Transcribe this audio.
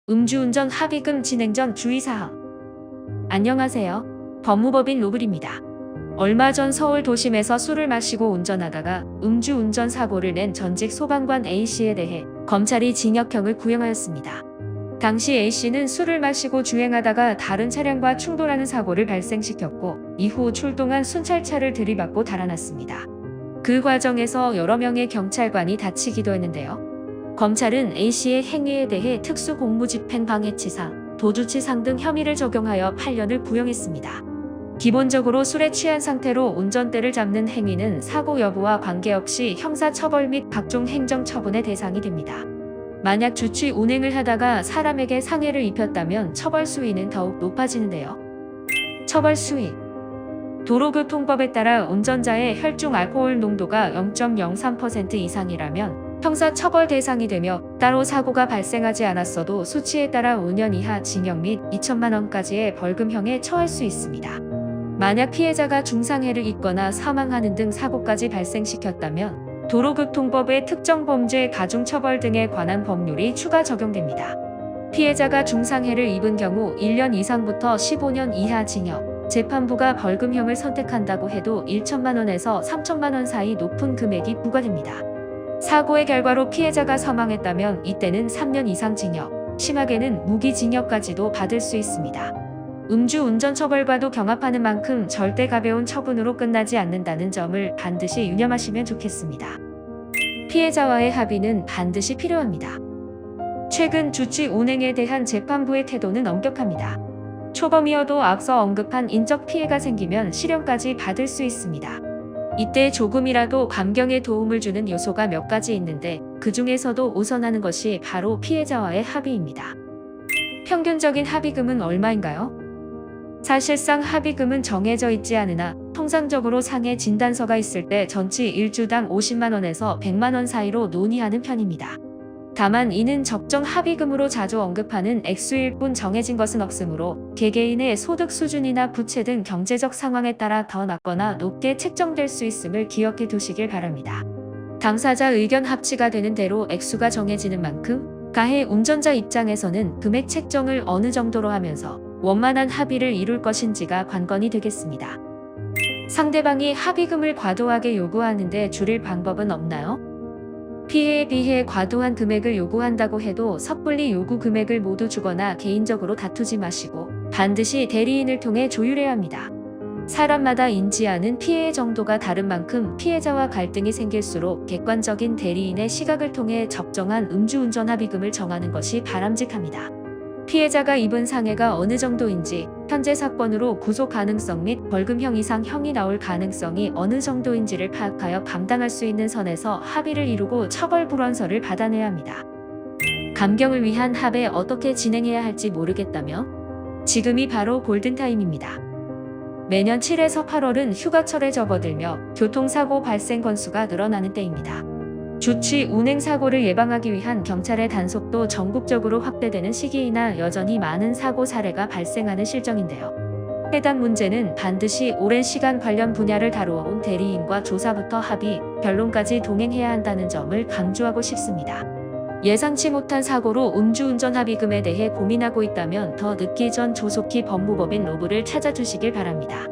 음주운전 합의금 진행 전 주의사항. 안녕하세요. 법무법인 로블입니다. 얼마 전 서울 도심에서 술을 마시고 운전하다가 음주운전 사고를 낸 전직 소방관 A씨에 대해 검찰이 징역형을 구형하였습니다. 당시 A씨는 술을 마시고 주행하다가 다른 차량과 충돌하는 사고를 발생시켰고 이후 출동한 순찰차를 들이받고 달아났습니다. 그 과정에서 여러 명의 경찰관이 다치기도 했는데요. 검찰은 A씨의 행위에 대해 특수공무집행 방해치상, 도주치상 등 혐의를 적용하여 8년을 구형했습니다. 기본적으로 술에 취한 상태로 운전대를 잡는 행위는 사고 여부와 관계없이 형사처벌 및 각종 행정처분의 대상이 됩니다. 만약 주취 운행을 하다가 사람에게 상해를 입혔다면 처벌 수위는 더욱 높아지는데요. 처벌 수위. 도로교통법에 따라 운전자의 혈중 알코올 농도가 0.03% 이상이라면 형사처벌 대상이 되며 따로 사고가 발생하지 않았어도 수치에 따라 5년 이하 징역 및 2천만 원까지의 벌금형에 처할 수 있습니다. 만약 피해자가 중상해를 입거나 사망하는 등 사고까지 발생시켰다면 도로교통법의 특정 범죄 가중처벌 등에 관한 법률이 추가 적용됩니다. 피해자가 중상해를 입은 경우 1년 이상부터 15년 이하 징역, 재판부가 벌금형을 선택한다고 해도 1천만 원에서 3천만 원 사이 높은 금액이 부과됩니다. 사고의 결과로 피해자가 사망했다면 이때는 3년 이상 징역, 심하게는 무기징역까지도 받을 수 있습니다. 음주운전 처벌과도 경합하는 만큼 절대 가벼운 처분으로 끝나지 않는다는 점을 반드시 유념하시면 좋겠습니다. 피해자와의 합의는 반드시 필요합니다. 최근 주취 운행에 대한 재판부의 태도는 엄격합니다. 초범이어도 앞서 언급한 인적 피해가 생기면 실형까지 받을 수 있습니다. 이때 조금이라도 감경에 도움을 주는 요소가 몇 가지 있는데 그 중에서도 우선하는 것이 바로 피해자와의 합의입니다. 평균적인 합의금은 얼마인가요? 사실상 합의금은 정해져 있지 않으나 통상적으로 상해 진단서가 있을 때 전치 1주당 50만 원에서 100만 원 사이로 논의하는 편입니다. 다만 이는 적정 합의금으로 자주 언급하는 액수일 뿐 정해진 것은 없으므로 개개인의 소득 수준이나 부채 등 경제적 상황에 따라 더 낮거나 높게 책정될 수 있음을 기억해 두시길 바랍니다. 당사자 의견 합치가 되는 대로 액수가 정해지는 만큼 가해 운전자 입장에서는 금액 책정을 어느 정도로 하면서 원만한 합의를 이룰 것인지가 관건이 되겠습니다. 상대방이 합의금을 과도하게 요구하는데 줄일 방법은 없나요? 피해에 비해 과도한 금액을 요구한다고 해도 섣불리 요구 금액을 모두 주거나 개인적으로 다투지 마시고 반드시 대리인을 통해 조율해야 합니다. 사람마다 인지하는 피해의 정도가 다른 만큼 피해자와 갈등이 생길수록 객관적인 대리인의 시각을 통해 적정한 음주운전 합의금을 정하는 것이 바람직합니다. 피해자가 입은 상해가 어느 정도인지, 현재 사건으로 구속 가능성 및 벌금형 이상 형이 나올 가능성이 어느 정도인지를 파악하여 감당할 수 있는 선에서 합의를 이루고 처벌 불원서를 받아내야 합니다. 감경을 위한 합의 어떻게 진행해야 할지 모르겠다며? 지금이 바로 골든타임입니다. 매년 7에서 8월은 휴가철에 접어들며 교통사고 발생 건수가 늘어나는 때입니다. 주취 운행 사고를 예방하기 위한 경찰의 단속도 전국적으로 확대되는 시기이나 여전히 많은 사고 사례가 발생하는 실정인데요. 해당 문제는 반드시 오랜 시간 관련 분야를 다루어온 대리인과 조사부터 합의, 변론까지 동행해야 한다는 점을 강조하고 싶습니다. 예상치 못한 사고로 음주운전 합의금에 대해 고민하고 있다면 더 늦기 전 조속히 법무법인 로블을 찾아주시길 바랍니다.